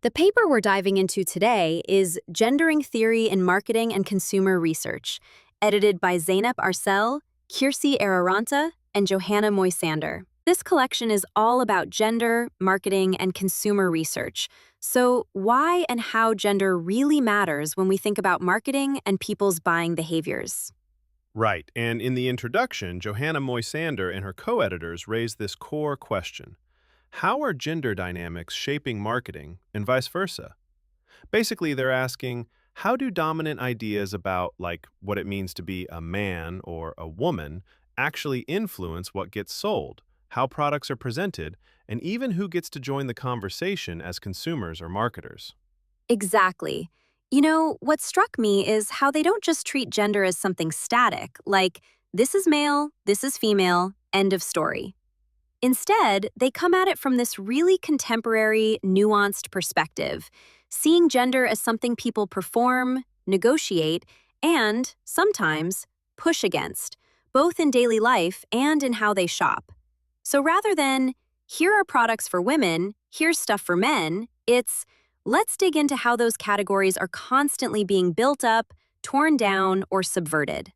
The paper we're diving into today is Gendering Theory in Marketing and Consumer Research, edited by Zeynep Arsel, Kirsi Eräranta, and Johanna Moisander. This collection is all about gender, marketing, and consumer research. So, why and how gender really matters when we think about marketing and people's buying behaviors. Right, and in the introduction, Johanna Moisander and her co-editors raise this core question. How are gender dynamics shaping marketing and vice versa? Basically, they're asking, how do dominant ideas about, like, what it means to be a man or a woman actually influence what gets sold, how products are presented, and even who gets to join the conversation as consumers or marketers? Exactly. What struck me is how they don't just treat gender as something static, like this is male, this is female, end of story. Instead, they come at it from this really contemporary, nuanced perspective, seeing gender as something people perform, negotiate, and, sometimes, push against, both in daily life and in how they shop. So rather than, here are products for women, here's stuff for men, it's, let's dig into how those categories are constantly being built up, torn down, or subverted.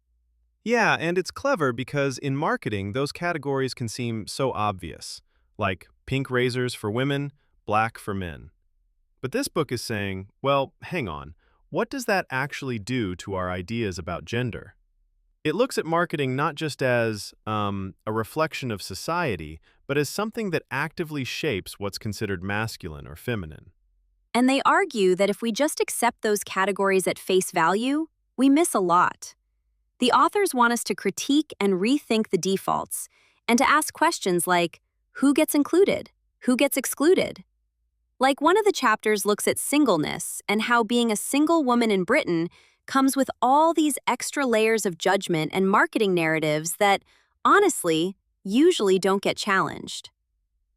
Yeah, and it's clever because in marketing, those categories can seem so obvious, like pink razors for women, black for men. But this book is saying, well, hang on, what does that actually do to our ideas about gender? It looks at marketing not just as a reflection of society, but as something that actively shapes what's considered masculine or feminine. And they argue that if we just accept those categories at face value, we miss a lot. The authors want us to critique and rethink the defaults, and to ask questions like, who gets included? Who gets excluded? Like one of the chapters looks at singleness and how being a single woman in Britain comes with all these extra layers of judgment and marketing narratives that, honestly, usually don't get challenged.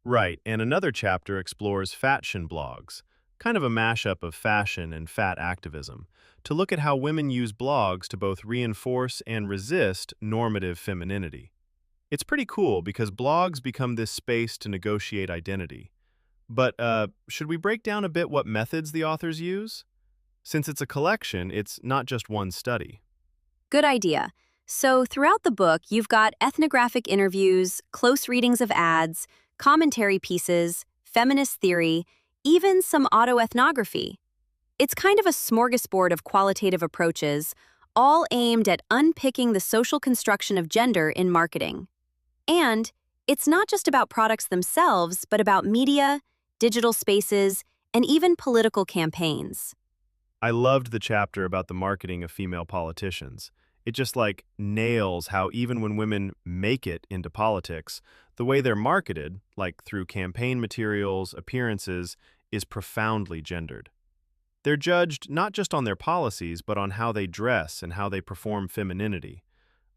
Right, and another chapter explores fashion blogs, kind of a mashup of fashion and fat activism, to look at how women use blogs to both reinforce and resist normative femininity. It's pretty cool because blogs become this space to negotiate identity. But should we break down a bit what methods the authors use? Since it's a collection, it's not just one study. Good idea. So, throughout the book, you've got ethnographic interviews, close readings of ads, commentary pieces, feminist theory, even some autoethnography. It's kind of a smorgasbord of qualitative approaches, all aimed at unpicking the social construction of gender in marketing. And it's not just about products themselves, but about media, digital spaces, and even political campaigns. I loved the chapter about the marketing of female politicians. It just like nails how even when women make it into politics, the way they're marketed, like through campaign materials, appearances, is profoundly gendered. They're judged not just on their policies, but on how they dress and how they perform femininity.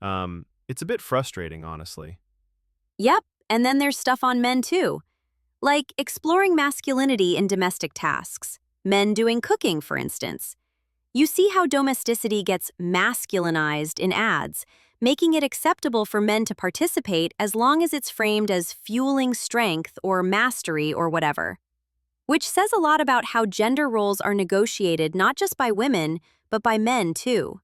It's a bit frustrating, honestly. Yep, and then there's stuff on men too, like exploring masculinity in domestic tasks, men doing cooking, for instance. You see how domesticity gets masculinized in ads, making it acceptable for men to participate as long as it's framed as fueling strength or mastery or whatever. Which says a lot about how gender roles are negotiated not just by women, but by men too.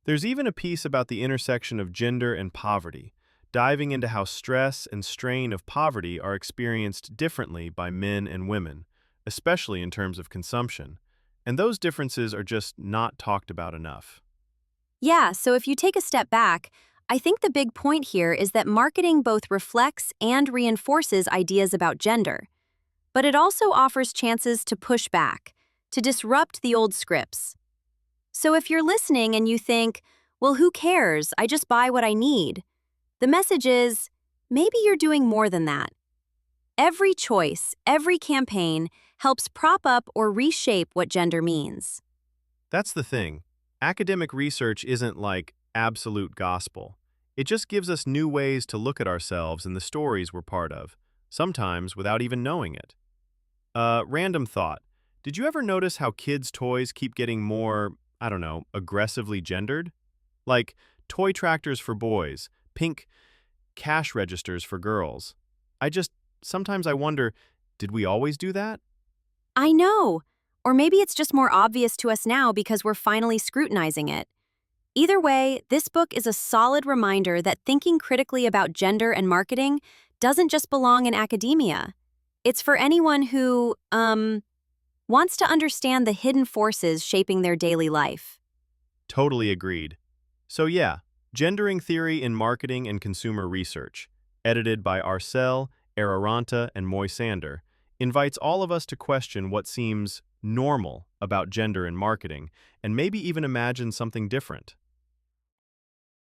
There's even a piece about the intersection of gender and poverty, diving into how stress and strain of poverty are experienced differently by men and women, especially in terms of consumption. And those differences are just not talked about enough. Yeah, so if you take a step back, I think the big point here is that marketing both reflects and reinforces ideas about gender. But it also offers chances to push back, to disrupt the old scripts. So if you're listening and you think, well, who cares? I just buy what I need. The message is, maybe you're doing more than that. Every choice, every campaign helps prop up or reshape what gender means. That's the thing. Academic research isn't like absolute gospel. It just gives us new ways to look at ourselves and the stories we're part of, sometimes without even knowing it. Random thought. Did you ever notice how kids' toys keep getting more, I don't know, aggressively gendered? Like toy tractors for boys, pink cash registers for girls. Sometimes I wonder, did we always do that? I know. Or maybe it's just more obvious to us now because we're finally scrutinizing it. Either way, this book is a solid reminder that thinking critically about gender and marketing doesn't just belong in academia. It's for anyone who, wants to understand the hidden forces shaping their daily life. Totally agreed. So yeah, Gendering Theory in Marketing and Consumer Research, edited by Arsel, Eräranta, and Moisander, invites all of us to question what seems normal about gender in marketing and maybe even imagine something different.